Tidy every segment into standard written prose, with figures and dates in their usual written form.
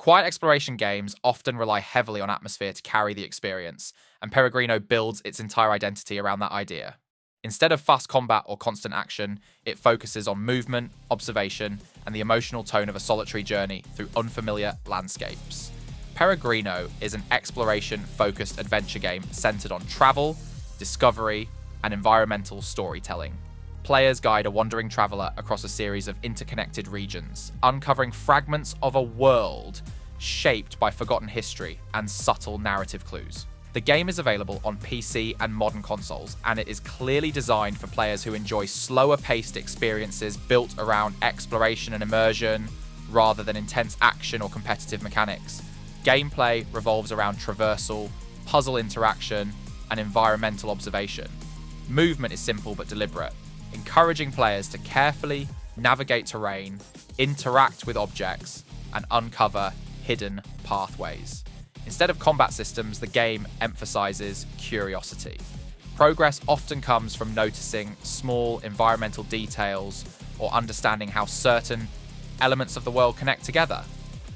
Quiet exploration games often rely heavily on atmosphere to carry the experience, and Peregrino builds its entire identity around that idea. Instead of fast combat or constant action, it focuses on movement, observation, and the emotional tone of a solitary journey through unfamiliar landscapes. Peregrino is an exploration-focused adventure game centered on travel, discovery, and environmental storytelling. Players guide a wandering traveler across a series of interconnected regions, uncovering fragments of a world shaped by forgotten history and subtle narrative clues. The game is available on PC and modern consoles, and it is clearly designed for players who enjoy slower-paced experiences built around exploration and immersion, rather than intense action or competitive mechanics. Gameplay revolves around traversal, puzzle interaction, and environmental observation. Movement is simple but deliberate, encouraging players to carefully navigate terrain, interact with objects, and uncover hidden pathways. Instead of combat systems, the game emphasizes curiosity. Progress often comes from noticing small environmental details or understanding how certain elements of the world connect together.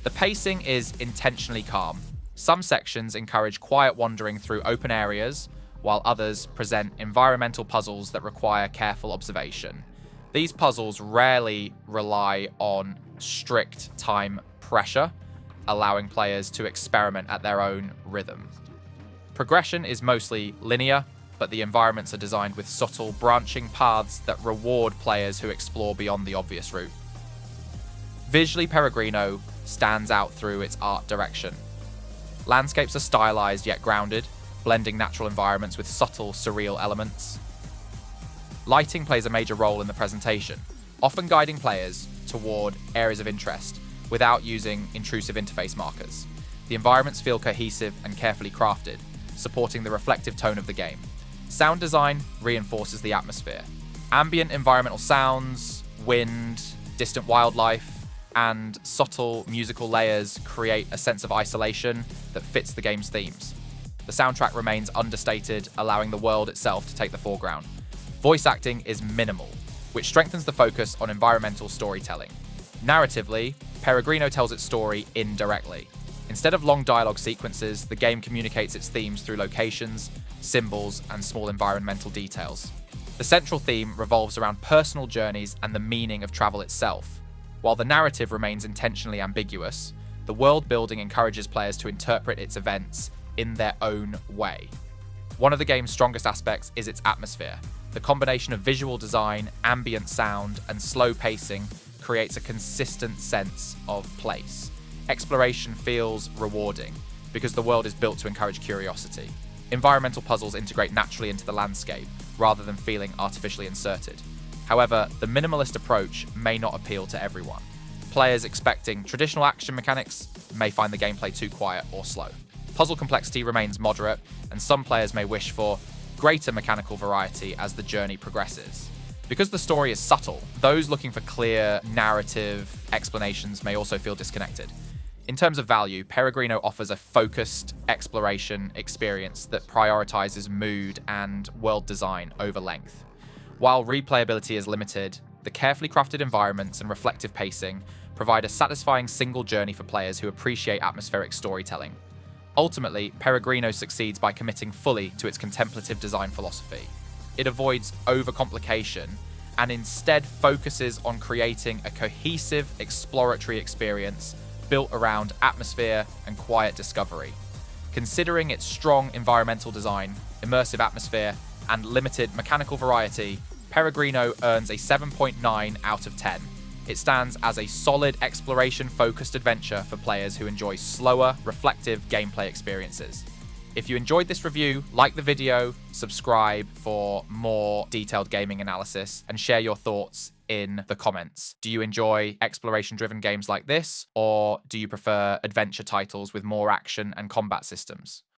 The pacing is intentionally calm. Some sections encourage quiet wandering through open areas, while others present environmental puzzles that require careful observation. These puzzles rarely rely on strict time pressure, allowing players to experiment at their own rhythm. Progression is mostly linear, but the environments are designed with subtle, branching paths that reward players who explore beyond the obvious route. Visually, Peregrino stands out through its art direction. Landscapes are stylized yet grounded, blending natural environments with subtle, surreal elements. Lighting plays a major role in the presentation, often guiding players toward areas of interest without using intrusive interface markers. The environments feel cohesive and carefully crafted, supporting the reflective tone of the game. Sound design reinforces the atmosphere. Ambient environmental sounds, wind, distant wildlife, and subtle musical layers create a sense of isolation that fits the game's themes. The soundtrack remains understated, allowing the world itself to take the foreground. Voice acting is minimal, which strengthens the focus on environmental storytelling. Narratively, Peregrino tells its story indirectly. Instead of long dialogue sequences, the game communicates its themes through locations, symbols, and small environmental details. The central theme revolves around personal journeys and the meaning of travel itself. While the narrative remains intentionally ambiguous, the world building encourages players to interpret its events in their own way. One of the game's strongest aspects is its atmosphere. The combination of visual design, ambient sound, and slow pacing creates a consistent sense of place. Exploration feels rewarding because the world is built to encourage curiosity. Environmental puzzles integrate naturally into the landscape rather than feeling artificially inserted. However, the minimalist approach may not appeal to everyone. Players expecting traditional action mechanics may find the gameplay too quiet or slow. Puzzle complexity remains moderate, and some players may wish for greater mechanical variety as the journey progresses. Because the story is subtle, those looking for clear narrative explanations may also feel disconnected. In terms of value, Peregrino offers a focused exploration experience that prioritizes mood and world design over length. While replayability is limited, the carefully crafted environments and reflective pacing provide a satisfying single journey for players who appreciate atmospheric storytelling. Ultimately, Peregrino succeeds by committing fully to its contemplative design philosophy. It avoids overcomplication and instead focuses on creating a cohesive, exploratory experience built around atmosphere and quiet discovery. Considering its strong environmental design, immersive atmosphere, and limited mechanical variety, Peregrino earns a 7.9 out of 10. It stands as a solid exploration-focused adventure for players who enjoy slower, reflective gameplay experiences. If you enjoyed this review, like the video, subscribe for more detailed gaming analysis, and share your thoughts in the comments. Do you enjoy exploration-driven games like this, or do you prefer adventure titles with more action and combat systems?